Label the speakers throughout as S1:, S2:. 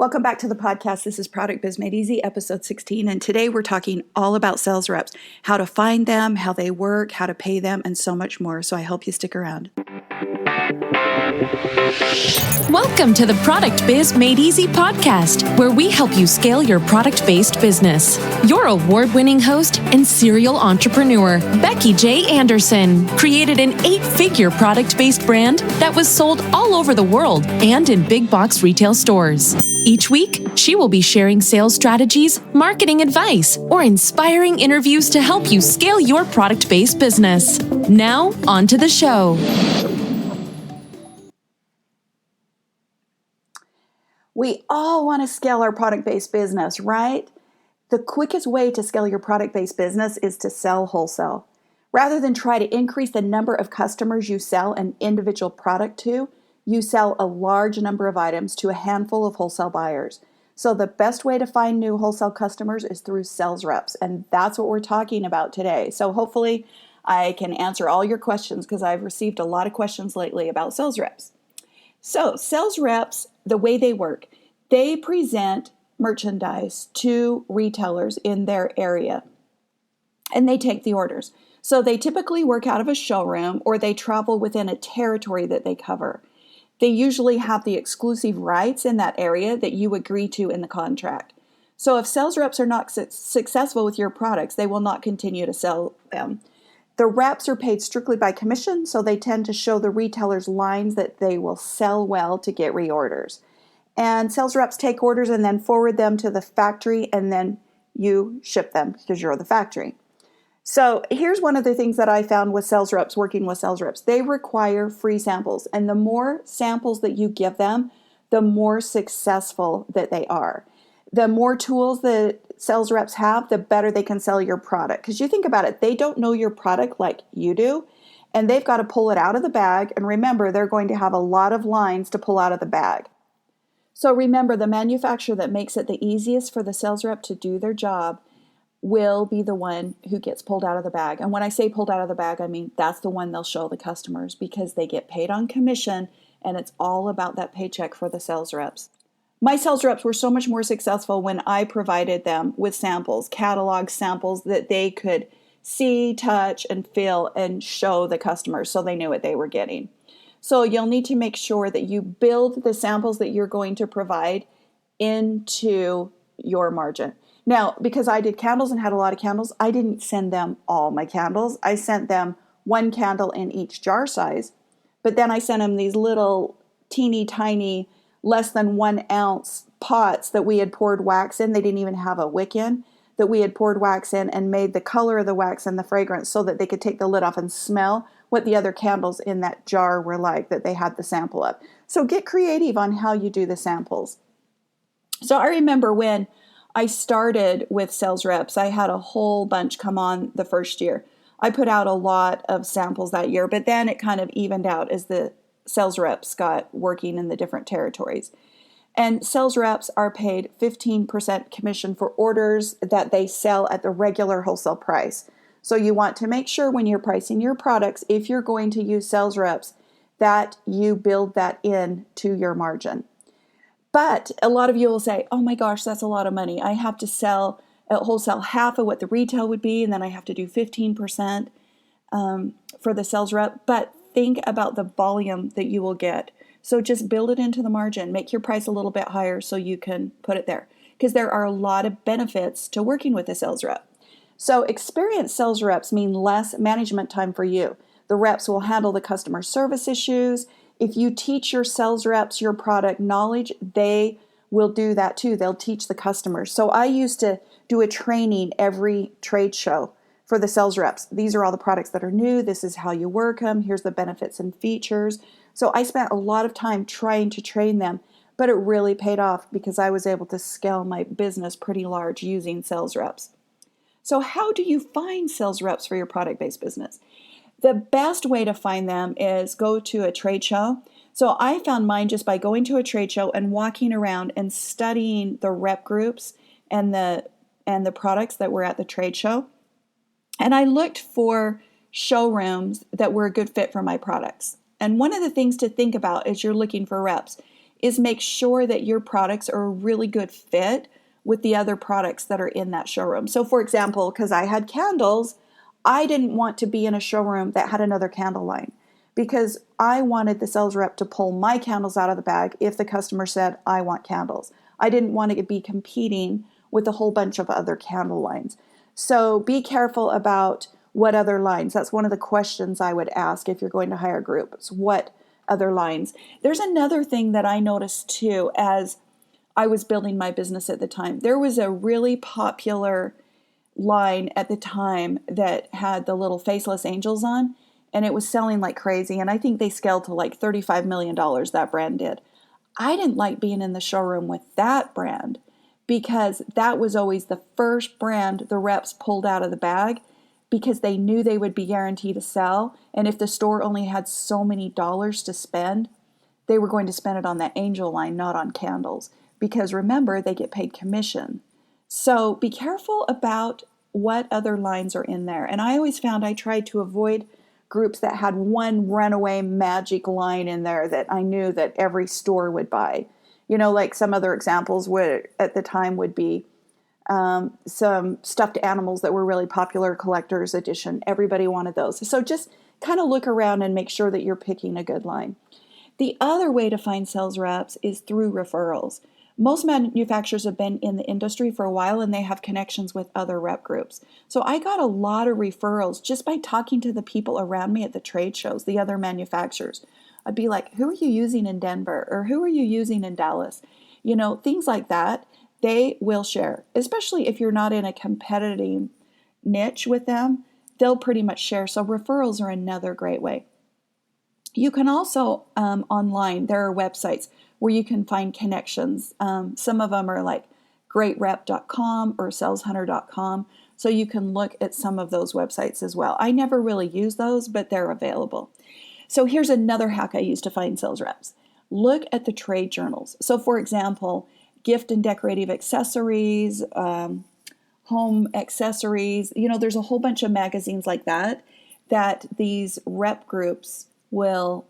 S1: Welcome back to the podcast. This is Product Biz Made Easy, episode 16. And today we're talking all about sales reps, how to find them, how they work, how to pay them, and so much more. So I hope you stick around.
S2: Welcome to the Product Biz Made Easy podcast, where we help you scale your product-based business. Your award-winning host and serial entrepreneur, Becky J. Anderson, created an 8-figure product-based brand that was sold all over the world and in big box retail stores. Each week, she will be sharing sales strategies, marketing advice, or inspiring interviews to help you scale your product-based business. Now, on to the show.
S1: We all want to scale our product-based business, right? The quickest way to scale your product-based business is to sell wholesale. Rather than try to increase the number of customers you sell an individual product to, you sell a large number of items to a handful of wholesale buyers. So the best way to find new wholesale customers is through sales reps, and that's what we're talking about today. So hopefully I can answer all your questions because I've received a lot of questions lately about sales reps. So sales reps, the way they work, they present merchandise to retailers in their area, and they take the orders. So they typically work out of a showroom or they travel within a territory that they cover. They usually have the exclusive rights in that area that you agree to in the contract. So if sales reps are not successful with your products, they will not continue to sell them. The reps are paid strictly by commission, so they tend to show the retailers lines that they will sell well to get reorders. And sales reps take orders and then forward them to the factory, and then you ship them because you're the factory. So here's one of the things that I found with sales reps, working with sales reps. They require free samples, and the more samples that you give them, the more successful that they are. The more tools that sales reps have, the better they can sell your product. Because you think about it, they don't know your product like you do, and they've got to pull it out of the bag. And remember, they're going to have a lot of lines to pull out of the bag. So remember, the manufacturer that makes it the easiest for the sales rep to do their job will be the one who gets pulled out of the bag. And when I say pulled out of the bag, I mean that's the one they'll show the customers because they get paid on commission, and it's all about that paycheck for the sales reps. My sales reps were so much more successful when I provided them with samples, catalog samples that they could see, touch, and feel and show the customers so they knew what they were getting. So you'll need to make sure that you build the samples that you're going to provide into your margin. Now, because I did candles and had a lot of candles, I didn't send them all my candles. I sent them one candle in each jar size, but then I sent them these little teeny tiny, less than 1 ounce pots that we had poured wax in. They didn't even have a wick in, that we had poured wax in and made the color of the wax and the fragrance so that they could take the lid off and smell what the other candles in that jar were like that they had the sample of. So get creative on how you do the samples. So I remember when I started with sales reps, I had a whole bunch come on the first year. I put out a lot of samples that year, but then it kind of evened out as the sales reps got working in the different territories. And sales reps are paid 15% commission for orders that they sell at the regular wholesale price. So you want to make sure when you're pricing your products, if you're going to use sales reps, that you build that in to your margin. But a lot of you will say, oh my gosh, that's a lot of money. I have to sell at wholesale half of what the retail would be, and then I have to do 15% for the sales rep. But think about the volume that you will get. So just build it into the margin. Make your price a little bit higher so you can put it there. Because there are a lot of benefits to working with a sales rep. So experienced sales reps mean less management time for you. The reps will handle the customer service issues. If you teach your sales reps your product knowledge, they will do that too. They'll teach the customers. So I used to do a training every trade show for the sales reps. These are all the products that are new. This is how you work them. Here's the benefits and features. So I spent a lot of time trying to train them, but it really paid off because I was able to scale my business pretty large using sales reps. So how do you find sales reps for your product-based business? The best way to find them is go to a trade show. So I found mine just by going to a trade show and walking around and studying the rep groups and the products that were at the trade show. And I looked for showrooms that were a good fit for my products. And one of the things to think about as you're looking for reps is make sure that your products are a really good fit with the other products that are in that showroom. So for example, because I had candles, I didn't want to be in a showroom that had another candle line because I wanted the sales rep to pull my candles out of the bag if the customer said, I want candles. I didn't want to be competing with a whole bunch of other candle lines. So be careful about what other lines. That's one of the questions I would ask if you're going to hire groups. What other lines? There's another thing that I noticed too as I was building my business at the time. There was a really popular line at the time that had the little faceless angels on, and it was selling like crazy. And I think they scaled to like $35 million, that brand did. I didn't like being in the showroom with that brand because that was always the first brand the reps pulled out of the bag because they knew they would be guaranteed to sell. And if the store only had so many dollars to spend, they were going to spend it on that angel line, not on candles. Because remember, they get paid commission. So be careful about what other lines are in there. And I always found I tried to avoid groups that had one runaway magic line in there that I knew that every store would buy. You know, like some other examples would at the time would be some stuffed animals that were really popular, collector's edition. Everybody wanted those. So just kind of look around and make sure that you're picking a good line. The other way to find sales reps is through referrals. Most manufacturers have been in the industry for a while and they have connections with other rep groups. So I got a lot of referrals just by talking to the people around me at the trade shows, the other manufacturers. I'd be like, who are you using in Denver? Or who are you using in Dallas? You know, things like that. They will share, especially if you're not in a competitive niche with them. They'll pretty much share. So referrals are another great way. You can also online, there are websites where you can find connections. Some of them are like greatrep.com or saleshunter.com. So you can look at some of those websites as well. I never really use those, but they're available. So here's another hack I use to find sales reps. Look at the trade journals. So for example, gift and decorative accessories, home accessories, you know, there's a whole bunch of magazines like that these rep groups will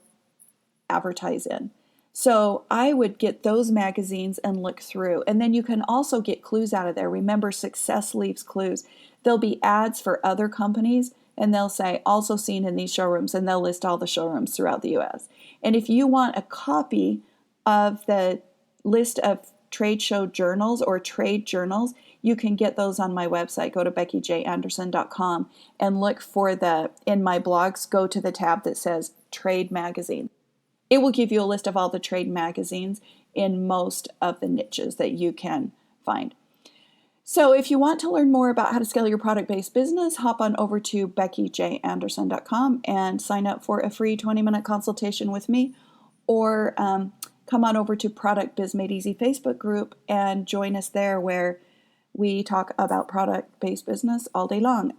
S1: advertise in. So I would get those magazines and look through. And then you can also get clues out of there. Remember, success leaves clues. There'll be ads for other companies and they'll say also seen in these showrooms, and they'll list all the showrooms throughout the US. And if you want a copy of the list of trade show journals or trade journals, you can get those on my website. Go to beckyjanderson.com and look for in my blogs, go to the tab that says Trade Magazine. It will give you a list of all the trade magazines in most of the niches that you can find. So if you want to learn more about how to scale your product-based business, hop on over to beckyjanderson.com and sign up for a free 20-minute consultation with me, or come on over to Product Biz Made Easy Facebook group and join us there where we talk about product-based business all day long.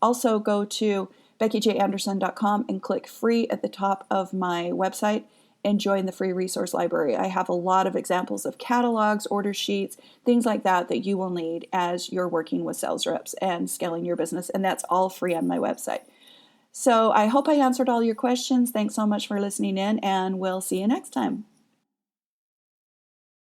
S1: Also go to beckyjanderson.com and click free at the top of my website and join the free resource library. I have a lot of examples of catalogs, order sheets, things like that you will need as you're working with sales reps and scaling your business. And that's all free on my website. So I hope I answered all your questions. Thanks so much for listening in, and we'll see you next time.